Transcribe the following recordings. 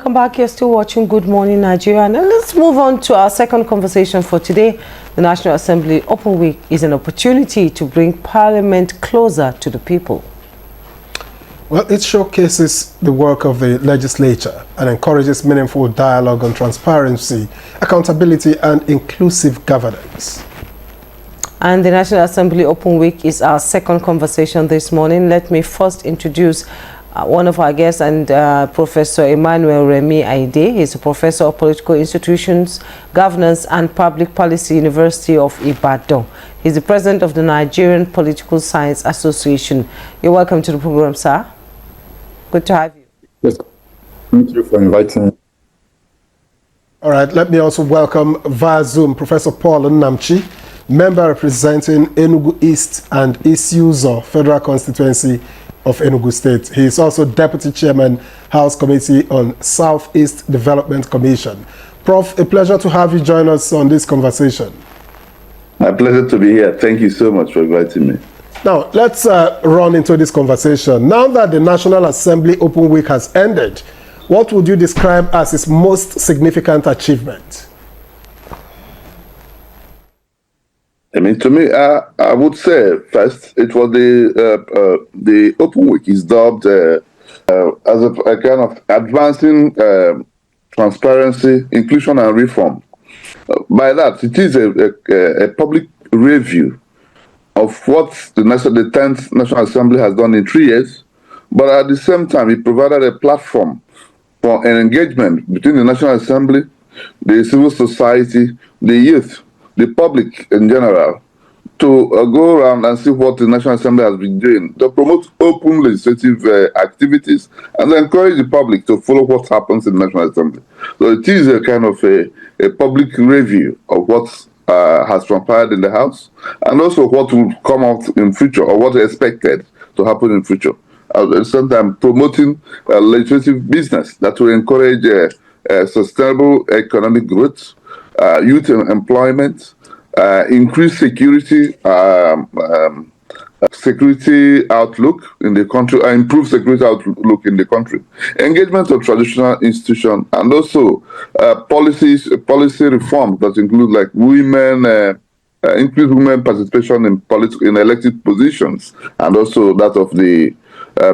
welcome back. You're still watching Good Morning Nigeria. And let's move on to our second conversation for today. The National Assembly Open Week is an opportunity to bring Parliament closer to the people. Well, it showcases the work of the legislature and encourages meaningful dialogue on transparency, accountability, and inclusive governance. And the National Assembly Open Week is our second conversation this morning. Let me first introduce one of our guests, and Professor Emmanuel Remi Aide. He's a professor of political institutions, governance, and public policy, University of Ibadan. He's the president of the Nigerian Political Science Association. You're welcome to the program, sir. Good to have you. Yes, thank you for inviting me. All right, let me also welcome via Zoom Professor Paul Nnamchi, member representing Enugu East and Isuzo Federal Constituency of Enugu State. He is also Deputy Chairman, House Committee on Southeast Development Commission. Prof, a pleasure to have you join us on this conversation. My pleasure to be here. Thank you so much for inviting me. Now, let's run into this conversation. Now that the National Assembly Open Week has ended, what would you describe as its most significant achievement? I mean, to me, I would say first it was the Open Week is dubbed as a kind of advancing transparency, inclusion, and reform. By that, it is a public review of what the 10th National Assembly has done in 3 years, but at the same time, it provided a platform for an engagement between the National Assembly, the civil society, the youth, the public in general, to go around and see what the National Assembly has been doing to promote open legislative activities and encourage the public to follow what happens in the National Assembly. So it is a kind of a public review of what has transpired in the House and also what will come out in future or what is expected to happen in future. At the same time, promoting legislative business that will encourage sustainable economic growth, youth employment, increased security outlook in the country, improve security outlook in the country, engagement of traditional institutions, and also policy reforms that include like increase women participation in elected positions, and also that of the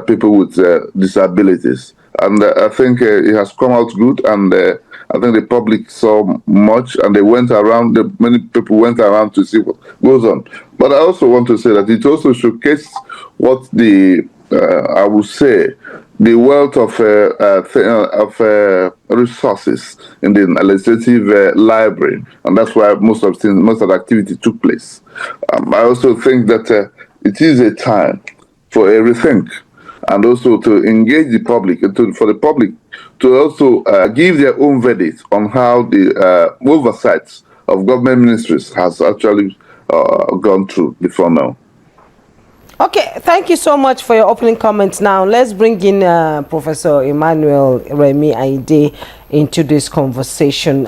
people with disabilities. And I think it has come out good, and I think the public saw much, and they went around. Many people went around to see what goes on. But I also want to say that it also showcased what I would say, the wealth of resources in the legislative library, and that's why most of the activity took place. I also think that it is a time for a rethink, and also to engage the public, and for the public to also give their own verdict on how the oversight of government ministries has actually gone through before now. Okay, thank you so much for your opening comments. Now, let's bring in Professor Emmanuel Remi Aide into this conversation.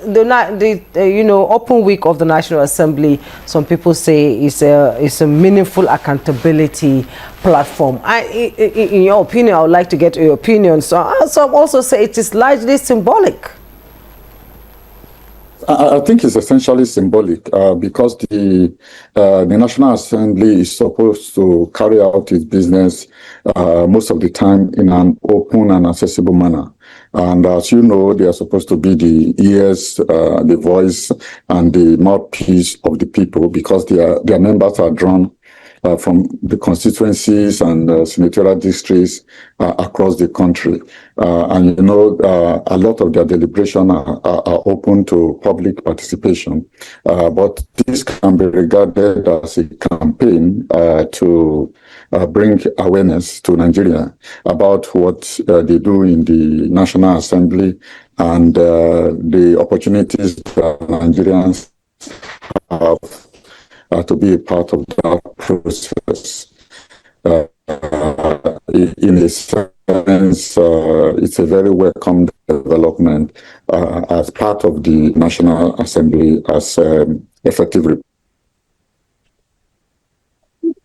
The Open Week of the National Assembly, some people say is a meaningful accountability platform. In your opinion, I would like to get your opinion. So some also say it is largely symbolic. I think it's essentially symbolic because the National Assembly is supposed to carry out its business most of the time in an open and accessible manner. And as you know, they are supposed to be the ears, the voice, and the mouthpiece of the people because their members are drawn from the constituencies and senatorial districts across the country. And a lot of their deliberation are open to public participation. But this can be regarded as a campaign to bring awareness to Nigeria about what they do in the National Assembly and the opportunities that Nigerians have to be a part of that process. In a sense, it's a very welcome development as part of the National Assembly as effective.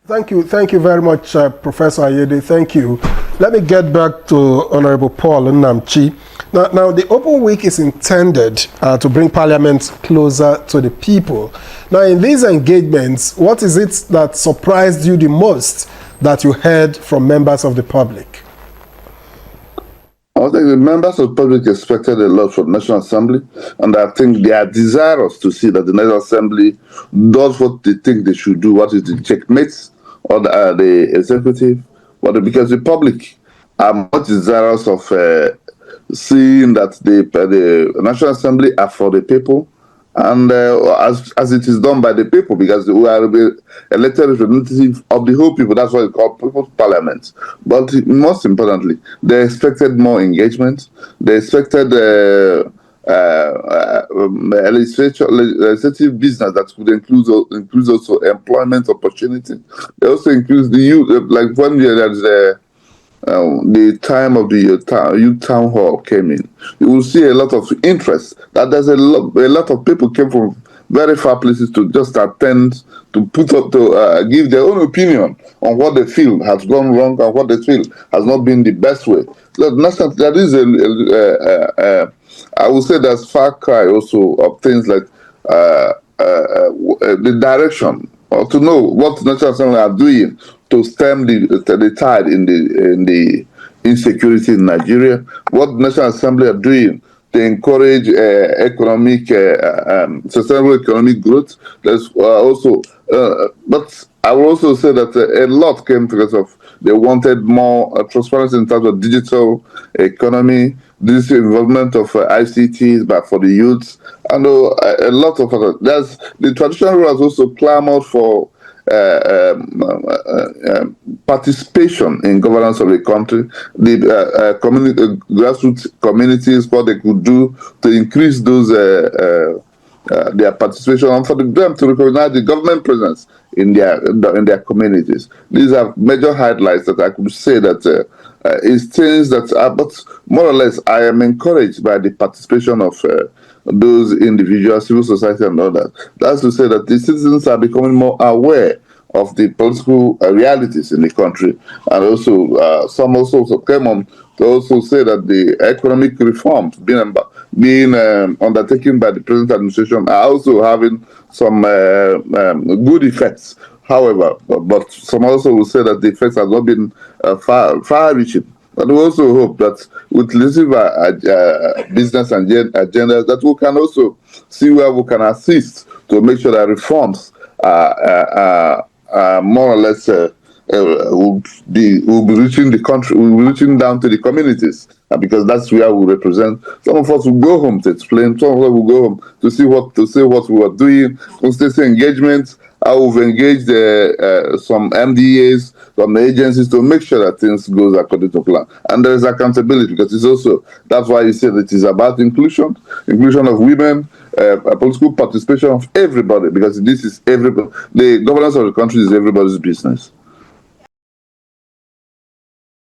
Thank you very much, Professor Ayede. Thank you. Let me get back to Honorable Paul Nnamchi. Now, the Open Week is intended to bring Parliament closer to the people. Now, in these engagements, what is it that surprised you the most that you heard from members of the public? I think the members of the public expected a lot from the National Assembly, and I think they are desirous to see that the National Assembly does what they think they should do, what is the checkmates or the executive, because the public are much desirous of seeing that the National Assembly are for the people, and as it is done by the people, because we are the elected representative of the whole people. That's why it's called People's Parliament. But most importantly, they expected more engagement. They expected legislative business that would include also employment opportunity. They also include the youth, like one year there's the time of the youth town hall came in. You will see a lot of interest. That there's a lot of people came from very far places to just attend, to put up, to give their own opinion on what they feel has gone wrong and what they feel has not been the best way. There is I would say there's far cry also of things like the direction, or to know what the National Assembly are doing to stem the tide in the insecurity in Nigeria, what the National Assembly are doing to encourage sustainable economic growth. There's also, but I will also say that a lot came because of they wanted more transparency in terms of digital economy, this involvement of ICTs, but for the youths, and a lot of other. The traditional rulers also clamored for participation in governance of the country, the grassroots communities, what they could do to increase those their participation, and for them to recognize the government presence in their communities. These are major highlights that I could say that is things that are, but more or less, I am encouraged by the participation of those individuals, civil society, and others. That's to say that the citizens are becoming more aware of the political realities in the country, and also some also came on to also say that the economic reforms being undertaken by the present administration are also having some good effects. However, but some also will say that the effects have not been far-reaching. But we also hope that with listening business and agendas, that we can also see where we can assist to make sure that reforms more or less will be reaching the country, will be reaching down to the communities, because that's where we represent. Some of us will go home to explain. Some of us will go home to see what we are doing, constituency engagement. How we've engaged some MDAs, some agencies to make sure that things goes according to plan. And there is accountability, because it's also, that's why you said it is about inclusion of women, political participation of everybody, because this is everybody. The governance of the country is everybody's business.